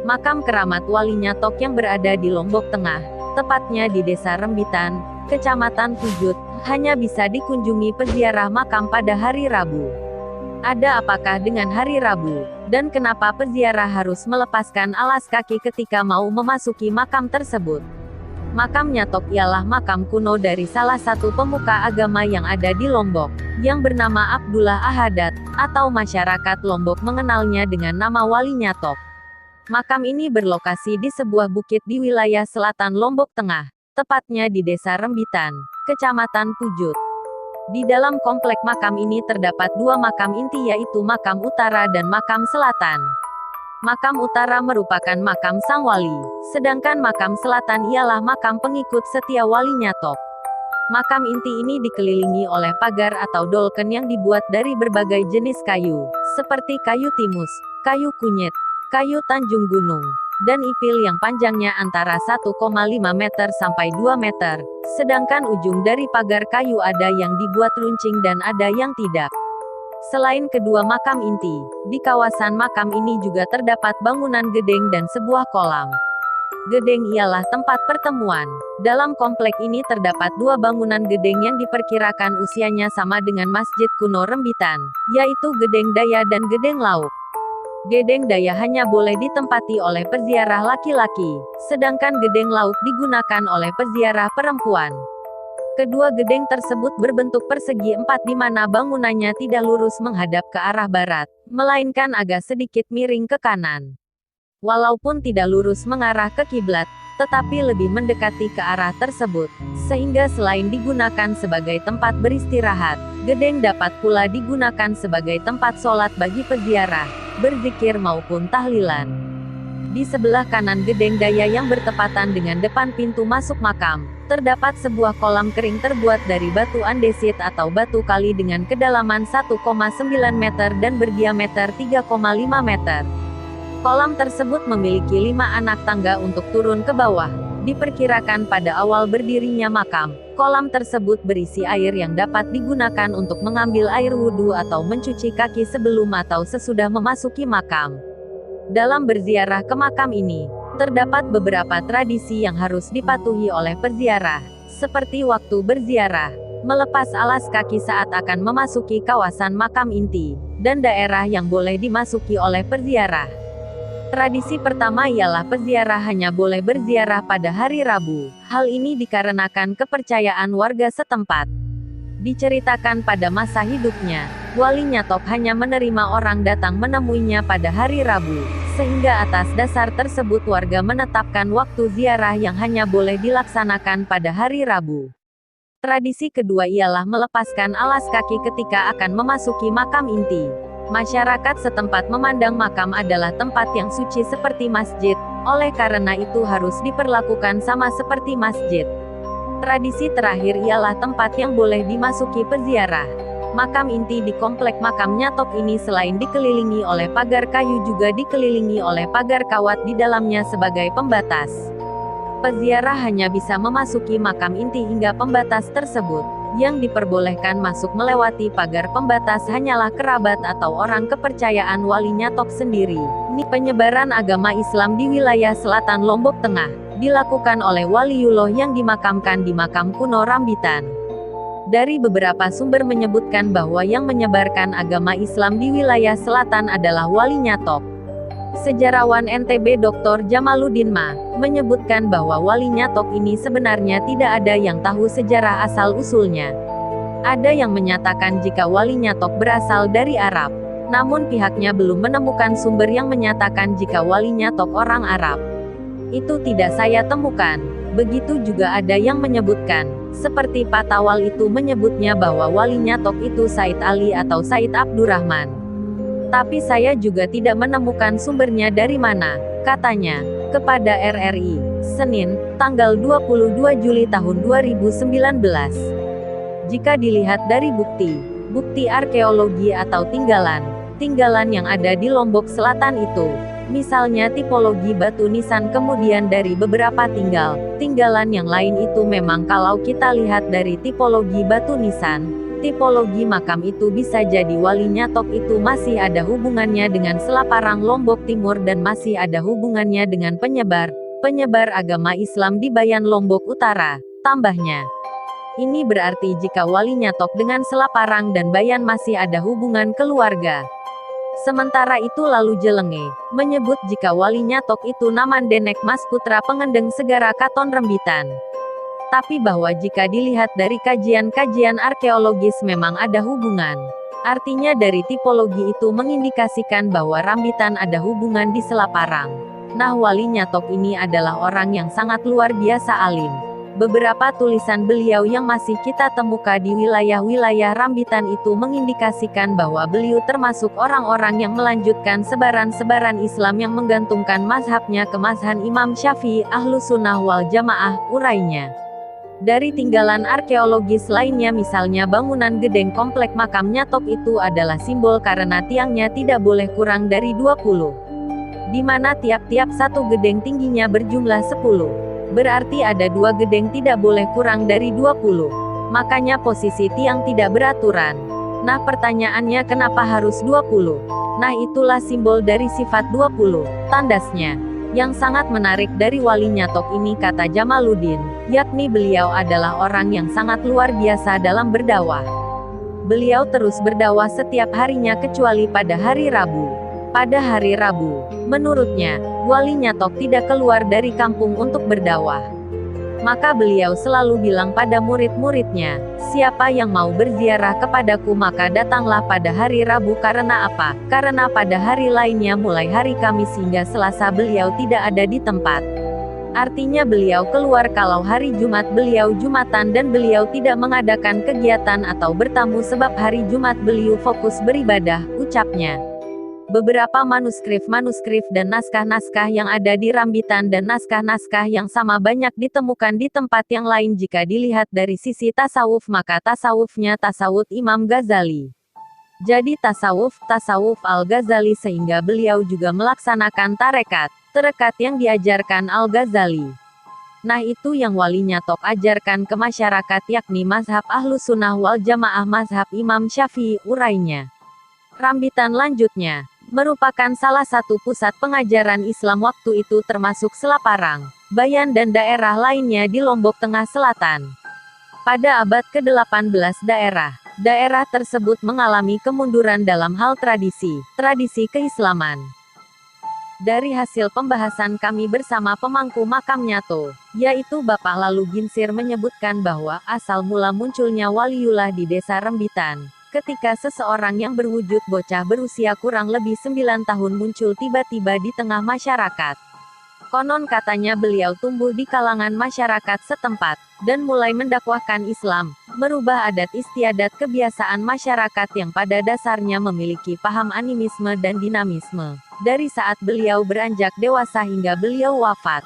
Makam keramat Wali Nyatok yang berada di Lombok Tengah, tepatnya di Desa Rembitan, Kecamatan Pujut, hanya bisa dikunjungi peziarah makam pada hari Rabu. Ada apakah dengan hari Rabu, dan kenapa peziarah harus melepaskan alas kaki ketika mau memasuki makam tersebut? Makam Nyatok ialah makam kuno dari salah satu pemuka agama yang ada di Lombok, yang bernama Abdullah Ahadat, atau masyarakat Lombok mengenalnya dengan nama Wali Nyatok. Makam ini berlokasi di sebuah bukit di wilayah selatan Lombok Tengah, tepatnya di Desa Rembitan, Kecamatan Pujut. Di dalam komplek makam ini terdapat dua makam inti, yaitu makam utara dan makam selatan. Makam utara merupakan makam sang wali, sedangkan makam selatan ialah makam pengikut setia Wali Nyatok. Makam inti ini dikelilingi oleh pagar atau dolken yang dibuat dari berbagai jenis kayu, seperti kayu timus, kayu kunyit, kayu Tanjung Gunung, dan ipil yang panjangnya antara 1,5 meter sampai 2 meter, sedangkan ujung dari pagar kayu ada yang dibuat runcing dan ada yang tidak. Selain kedua makam inti, di kawasan makam ini juga terdapat bangunan gedeng dan sebuah kolam. Gedeng ialah tempat pertemuan. Dalam komplek ini terdapat dua bangunan gedeng yang diperkirakan usianya sama dengan Masjid Kuno Rembitan, yaitu Gedeng Daya dan Gedeng Lauk. Gedeng Daya hanya boleh ditempati oleh peziarah laki-laki, sedangkan Gedeng Lauk digunakan oleh peziarah perempuan. Kedua gedeng tersebut berbentuk persegi empat di mana bangunannya tidak lurus menghadap ke arah barat, melainkan agak sedikit miring ke kanan. Walaupun tidak lurus mengarah ke kiblat, tetapi lebih mendekati ke arah tersebut, sehingga selain digunakan sebagai tempat beristirahat, gedeng dapat pula digunakan sebagai tempat sholat bagi peziarah, berzikir maupun tahlilan. Di sebelah kanan Gedeng Daya yang bertepatan dengan depan pintu masuk makam, terdapat sebuah kolam kering terbuat dari batu andesit atau batu kali dengan kedalaman 1,9 meter dan berdiameter 3,5 meter. Kolam tersebut memiliki 5 anak tangga untuk turun ke bawah. Diperkirakan pada awal berdirinya makam, kolam tersebut berisi air yang dapat digunakan untuk mengambil air wudhu atau mencuci kaki sebelum atau sesudah memasuki makam. Dalam berziarah ke makam ini, terdapat beberapa tradisi yang harus dipatuhi oleh peziarah, seperti waktu berziarah, melepas alas kaki saat akan memasuki kawasan makam inti, dan daerah yang boleh dimasuki oleh peziarah. Tradisi pertama ialah peziarah hanya boleh berziarah pada hari Rabu. Hal ini dikarenakan kepercayaan warga setempat. Diceritakan pada masa hidupnya, Wali Nyatok hanya menerima orang datang menemuinya pada hari Rabu, sehingga atas dasar tersebut warga menetapkan waktu ziarah yang hanya boleh dilaksanakan pada hari Rabu. Tradisi kedua ialah melepaskan alas kaki ketika akan memasuki makam inti. Masyarakat setempat memandang makam adalah tempat yang suci seperti masjid, oleh karena itu harus diperlakukan sama seperti masjid. Tradisi terakhir ialah tempat yang boleh dimasuki peziarah. Makam inti di komplek makam Nyatok ini selain dikelilingi oleh pagar kayu juga dikelilingi oleh pagar kawat di dalamnya sebagai pembatas. Peziarah hanya bisa memasuki makam inti hingga pembatas tersebut. Yang diperbolehkan masuk melewati pagar pembatas hanyalah kerabat atau orang kepercayaan Wali Nyatok sendiri. Penyebaran agama Islam di wilayah selatan Lombok Tengah dilakukan oleh Waliullah yang dimakamkan di makam kuno Rambitan. Dari beberapa sumber menyebutkan bahwa yang menyebarkan agama Islam di wilayah selatan adalah Wali Nyatok. Sejarawan NTB Dr. Jamaluddin Ma menyebutkan bahwa Wali Nyatok ini sebenarnya tidak ada yang tahu sejarah asal-usulnya. Ada yang menyatakan jika Wali Nyatok berasal dari Arab, namun pihaknya belum menemukan sumber yang menyatakan jika Wali Nyatok orang Arab. Itu tidak saya temukan. Begitu juga ada yang menyebutkan, seperti Pak Tawal itu menyebutnya bahwa Wali Nyatok itu Said Ali atau Said Abdurrahman. Tapi saya juga tidak menemukan sumbernya dari mana, katanya, kepada RRI, Senin, tanggal 22 Juli tahun 2019. Jika dilihat dari bukti arkeologi atau tinggalan yang ada di Lombok Selatan itu, misalnya tipologi batu nisan kemudian dari beberapa tinggalan yang lain itu memang kalau kita lihat dari tipologi batu nisan, Tipologi makam itu bisa jadi Wali Nyatok itu masih ada hubungannya dengan Selaparang Lombok Timur dan masih ada hubungannya dengan penyebar agama Islam di Bayan Lombok Utara, tambahnya. Ini berarti jika Wali Nyatok dengan Selaparang dan Bayan masih ada hubungan keluarga. Sementara itu lalu Jelenge menyebut jika Wali Nyatok itu Naman Denek Mas Putra Pengendeng Segara Katon Rembitan. Tapi bahwa jika dilihat dari kajian-kajian arkeologis memang ada hubungan. Artinya dari tipologi itu mengindikasikan bahwa Rambitan ada hubungan di Selaparang. Nah, Wali Nyatok ini adalah orang yang sangat luar biasa alim. Beberapa tulisan beliau yang masih kita temukan di wilayah-wilayah Rambitan itu mengindikasikan bahwa beliau termasuk orang-orang yang melanjutkan sebaran-sebaran Islam yang menggantungkan mazhabnya ke mazhab Imam Syafi'i Ahlussunnah wal Jamaah, urainya. Dari tinggalan arkeologis lainnya misalnya bangunan gedeng komplek makam Nyatok itu adalah simbol karena tiangnya tidak boleh kurang dari 20. Di mana tiap-tiap satu gedeng tingginya berjumlah 10. Berarti ada 2 gedeng tidak boleh kurang dari 20. Makanya posisi tiang tidak beraturan. Nah, pertanyaannya kenapa harus 20? Nah, itulah simbol dari sifat 20, tandasnya. Yang sangat menarik dari Wali Nyatok ini kata Jamaluddin, yakni beliau adalah orang yang sangat luar biasa dalam berdakwah. Beliau terus berdakwah setiap harinya kecuali pada hari Rabu. Pada hari Rabu, menurutnya, Wali Nyatok tidak keluar dari kampung untuk berdakwah. Maka beliau selalu bilang pada murid-muridnya, siapa yang mau berziarah kepadaku maka datanglah pada hari Rabu. Karena apa? Karena pada hari lainnya mulai hari Kamis hingga Selasa beliau tidak ada di tempat. Artinya beliau keluar kalau hari Jumat beliau Jumatan dan beliau tidak mengadakan kegiatan atau bertamu sebab hari Jumat beliau fokus beribadah, ucapnya. Beberapa manuskrip dan naskah-naskah yang ada di Rambitan dan naskah-naskah yang sama banyak ditemukan di tempat yang lain jika dilihat dari sisi tasawuf maka tasawufnya tasawuf Imam Ghazali. Jadi tasawuf Al-Ghazali sehingga beliau juga melaksanakan tarekat yang diajarkan Al-Ghazali. Nah itu yang Wali Nyatok ajarkan ke masyarakat yakni mazhab Ahlussunnah wal Jamaah mazhab Imam Syafi'i, urainya. Rambitan lanjutnya merupakan salah satu pusat pengajaran Islam waktu itu termasuk Selaparang, Bayan dan daerah lainnya di Lombok Tengah Selatan. Pada abad ke-18 daerah tersebut mengalami kemunduran dalam hal tradisi keislaman. Dari hasil pembahasan kami bersama pemangku makam Nyato, yaitu Bapak Lalu Ginsir menyebutkan bahwa asal mula munculnya Waliullah di desa Rembitan. Ketika seseorang yang berwujud bocah berusia kurang lebih 9 tahun muncul tiba-tiba di tengah masyarakat. Konon katanya beliau tumbuh di kalangan masyarakat setempat, dan mulai mendakwahkan Islam, merubah adat istiadat kebiasaan masyarakat yang pada dasarnya memiliki paham animisme dan dinamisme, dari saat beliau beranjak dewasa hingga beliau wafat.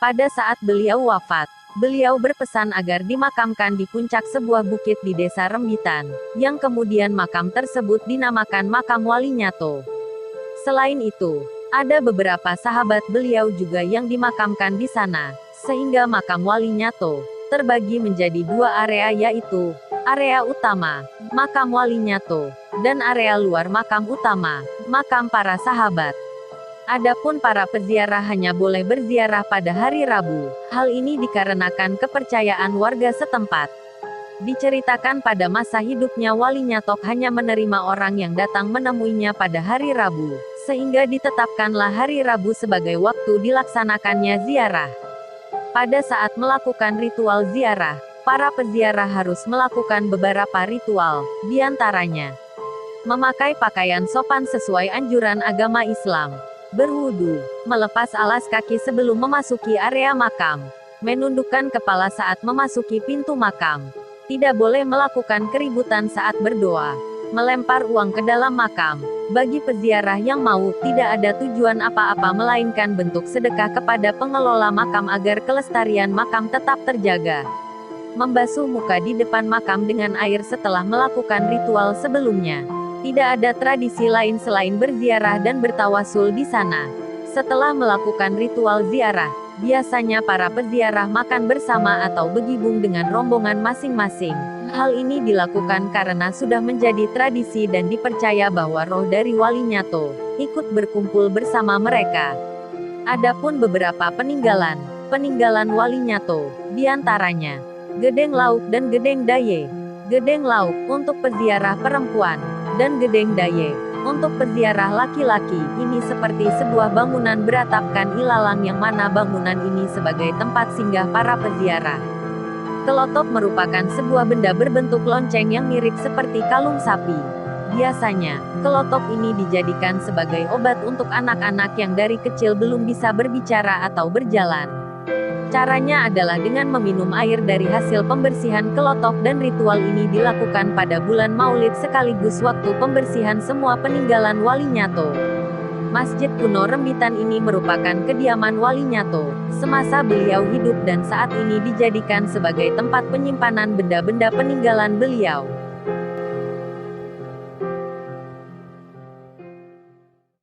Pada saat beliau wafat, beliau berpesan agar dimakamkan di puncak sebuah bukit di desa Rembitan, yang kemudian makam tersebut dinamakan makam Wali Nyato. Selain itu, ada beberapa sahabat beliau juga yang dimakamkan di sana, sehingga makam Wali Nyato terbagi menjadi 2 area yaitu, area utama, makam Wali Nyato, dan area luar makam utama, makam para sahabat. Adapun para peziarah hanya boleh berziarah pada hari Rabu. Hal ini dikarenakan kepercayaan warga setempat. Diceritakan pada masa hidupnya Wali Nyatok hanya menerima orang yang datang menemuinya pada hari Rabu, sehingga ditetapkanlah hari Rabu sebagai waktu dilaksanakannya ziarah. Pada saat melakukan ritual ziarah, para peziarah harus melakukan beberapa ritual, diantaranya memakai pakaian sopan sesuai anjuran agama Islam, berwudu, melepas alas kaki sebelum memasuki area makam, menundukkan kepala saat memasuki pintu makam, tidak boleh melakukan keributan saat berdoa, melempar uang ke dalam makam. Bagi peziarah yang mau, tidak ada tujuan apa-apa melainkan bentuk sedekah kepada pengelola makam agar kelestarian makam tetap terjaga. Membasuh muka di depan makam dengan air setelah melakukan ritual sebelumnya. Tidak ada tradisi lain selain berziarah dan bertawasul di sana. Setelah melakukan ritual ziarah, Biasanya para peziarah makan bersama atau bergabung dengan rombongan masing-masing. Hal ini dilakukan karena sudah menjadi tradisi dan dipercaya bahwa roh dari Wali Nyato ikut berkumpul bersama mereka. Adapun beberapa peninggalan Wali Nyato, diantaranya Gedeng Lauk dan Gedeng Daye. Gedeng Lauk untuk peziarah perempuan, dan Gedeng Daye untuk peziarah laki-laki. Ini seperti sebuah bangunan beratapkan ilalang yang mana bangunan ini sebagai tempat singgah para peziarah. Kelotok merupakan sebuah benda berbentuk lonceng yang mirip seperti kalung sapi. Biasanya, kelotok ini dijadikan sebagai obat untuk anak-anak yang dari kecil belum bisa berbicara atau berjalan. Caranya adalah dengan meminum air dari hasil pembersihan kelotok, dan ritual ini dilakukan pada bulan Maulid sekaligus waktu pembersihan semua peninggalan Wali Nyato. Masjid kuno Rembitan ini merupakan kediaman Wali Nyato semasa beliau hidup dan saat ini dijadikan sebagai tempat penyimpanan benda-benda peninggalan beliau.